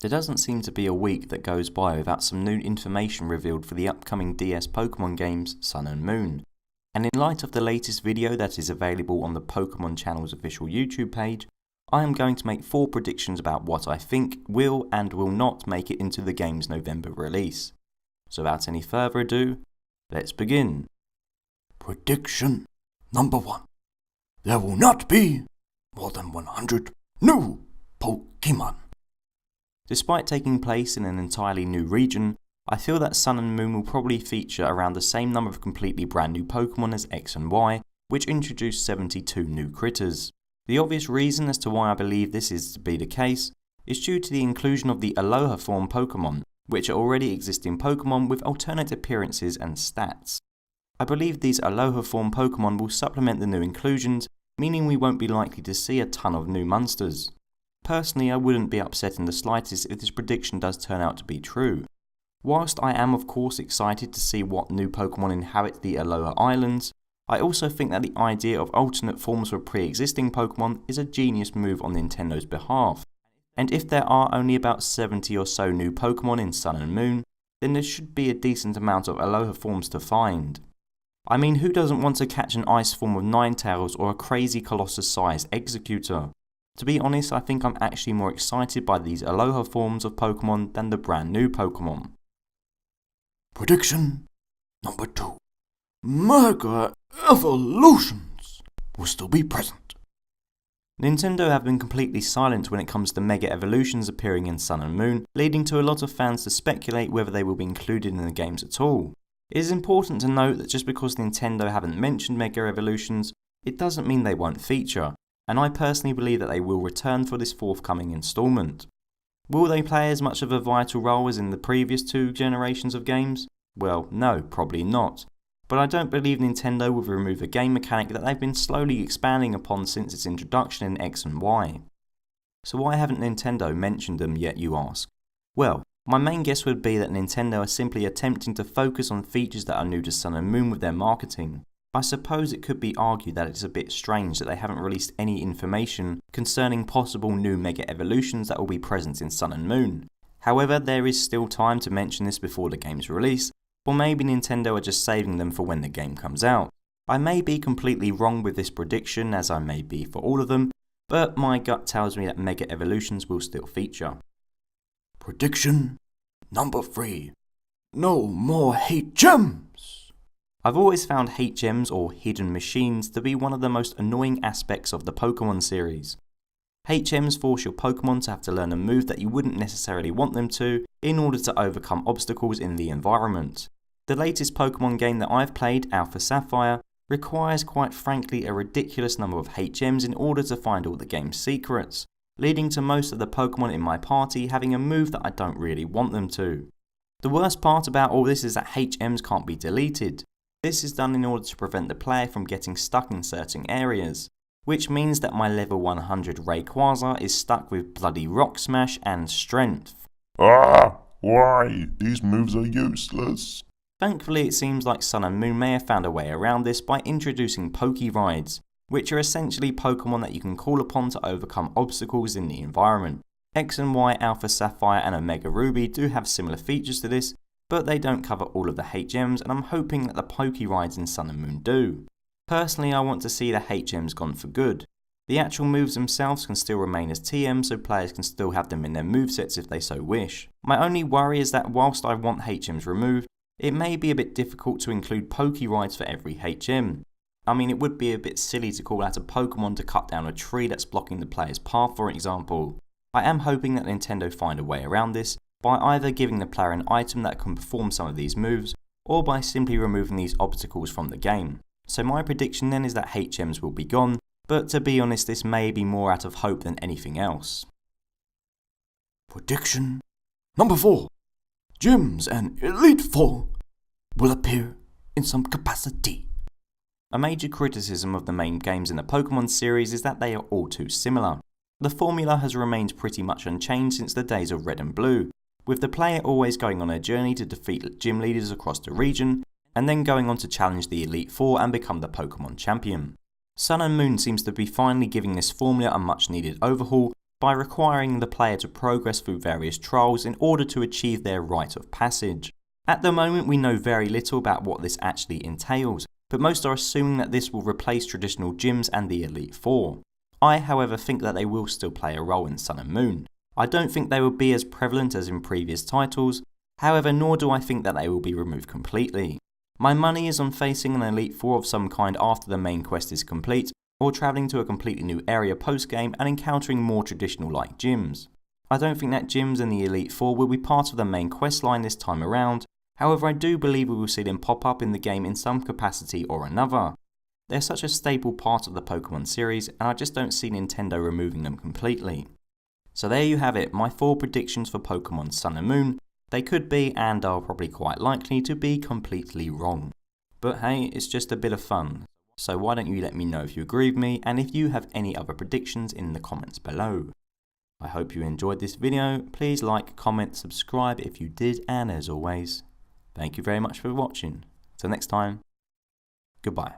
There doesn't seem to be a week that goes by without some new information revealed for the upcoming DS Pokemon games Sun and Moon. And in light of the latest video that is available on the Pokemon channel's official YouTube page, I am going to make 4 predictions about what I think will and will not make it into the game's November release. So without any further ado, let's begin. Prediction number 1. There will not be more than 100 new Pokemon. Despite taking place in an entirely new region, I feel that Sun and Moon will probably feature around the same number of completely brand new Pokemon as X and Y, which introduced 72 new critters. The obvious reason as to why I believe this is to be the case is due to the inclusion of the Aloha form Pokemon, which are already existing Pokemon with alternate appearances and stats. I believe these Aloha form Pokemon will supplement the new inclusions, meaning we won't be likely to see a ton of new monsters. Personally, I wouldn't be upset in the slightest if this prediction does turn out to be true. Whilst I am of course excited to see what new Pokemon inhabit the Aloha Islands, I also think that the idea of alternate forms for pre-existing Pokemon is a genius move on Nintendo's behalf. And if there are only about 70 or so new Pokemon in Sun and Moon, then there should be a decent amount of Aloha forms to find. I mean, who doesn't want to catch an ice form of Ninetales or a crazy Colossus-sized Executor? To be honest, I think I'm actually more excited by these Aloha forms of Pokemon than the brand new Pokemon. Prediction number 2. Mega Evolutions will still be present. Nintendo have been completely silent when it comes to Mega Evolutions appearing in Sun and Moon, leading to a lot of fans to speculate whether they will be included in the games at all. It is important to note that just because Nintendo haven't mentioned Mega Evolutions, it doesn't mean they won't feature, and I personally believe that they will return for this forthcoming installment. Will they play as much of a vital role as in the previous 2 generations of games? Well, no, probably not. But I don't believe Nintendo will remove a game mechanic that they've been slowly expanding upon since its introduction in X and Y. So why haven't Nintendo mentioned them yet, you ask? Well, my main guess would be that Nintendo are simply attempting to focus on features that are new to Sun and Moon with their marketing. I suppose it could be argued that it's a bit strange that they haven't released any information concerning possible new Mega Evolutions that will be present in Sun and Moon. However, there is still time to mention this before the game's release, or maybe Nintendo are just saving them for when the game comes out. I may be completely wrong with this prediction, as I may be for all of them, but my gut tells me that Mega Evolutions will still feature. Prediction number 3. No more hate gems. I've always found hate gems or hidden machines to be one of the most annoying aspects of the Pokemon series. Hate gems force your Pokemon to have to learn a move that you wouldn't necessarily want them to in order to overcome obstacles in the environment. The latest Pokemon game that I've played, Alpha Sapphire, requires quite frankly a ridiculous number of hate gems in order to find all the game's secrets, leading to most of the Pokemon in my party having a move that I don't really want them to. The worst part about all this is that hate gems can't be deleted. This is done in order to prevent the player from getting stuck in certain areas, which means that my level 100 Rayquaza is stuck with bloody Rock Smash and Strength. Why? These moves are useless. Thankfully, it seems like Sun and Moon may have found a way around this by introducing Pokerides, which are essentially Pokemon that you can call upon to overcome obstacles in the environment. X and Y, Alpha Sapphire and Omega Ruby do have similar features to this, but they don't cover all of the hate gems, and I'm hoping that the Pokerides in Sun and Moon do. Personally, I want to see the hate gems gone for good. The actual moves themselves can still remain as TM, so players can still have them in their movesets if they so wish. My only worry is that whilst I want hate gems removed, it may be a bit difficult to include Pokerides for every hate gem. I mean, it would be a bit silly to call out a Pokemon to cut down a tree that's blocking the player's path, for example. I am hoping that Nintendo find a way around this, by either giving the player an item that can perform some of these moves, or by simply removing these obstacles from the game. So my prediction then is that hate gems will be gone, but to be honest this may be more out of hope than anything else. Prediction number 4. Gyms and Elite Four will appear in some capacity. A major criticism of the main games in the Pokemon series is that they are all too similar. The formula has remained pretty much unchanged since the days of Red and Blue, with the player always going on a journey to defeat gym leaders across the region, and then going on to challenge the Elite Four and become the Pokemon champion. Sun and Moon seems to be finally giving this formula a much needed overhaul by requiring the player to progress through various trials in order to achieve their rite of passage. At the moment we know very little about what this actually entails, but most are assuming that this will replace traditional gyms and the Elite Four. I however think that they will still play a role in Sun and Moon. I don't think they will be as prevalent as in previous titles, however nor do I think that they will be removed completely. My money is on facing an Elite Four of some kind after the main quest is complete, or travelling to a completely new area post game and encountering more traditional like gyms. I don't think that gyms in the Elite Four will be part of the main quest line this time around, however I do believe we will see them pop up in the game in some capacity or another. They're such a staple part of the Pokemon series and I just don't see Nintendo removing them completely. So there you have it, my 4 predictions for Pokemon Sun and Moon. They could be and are probably quite likely to be completely wrong. But hey, it's just a bit of fun. So why don't you let me know if you agree with me and if you have any other predictions in the comments below. I hope you enjoyed this video, please like, comment, subscribe if you did, and as always, thank you very much for watching. Till next time, goodbye.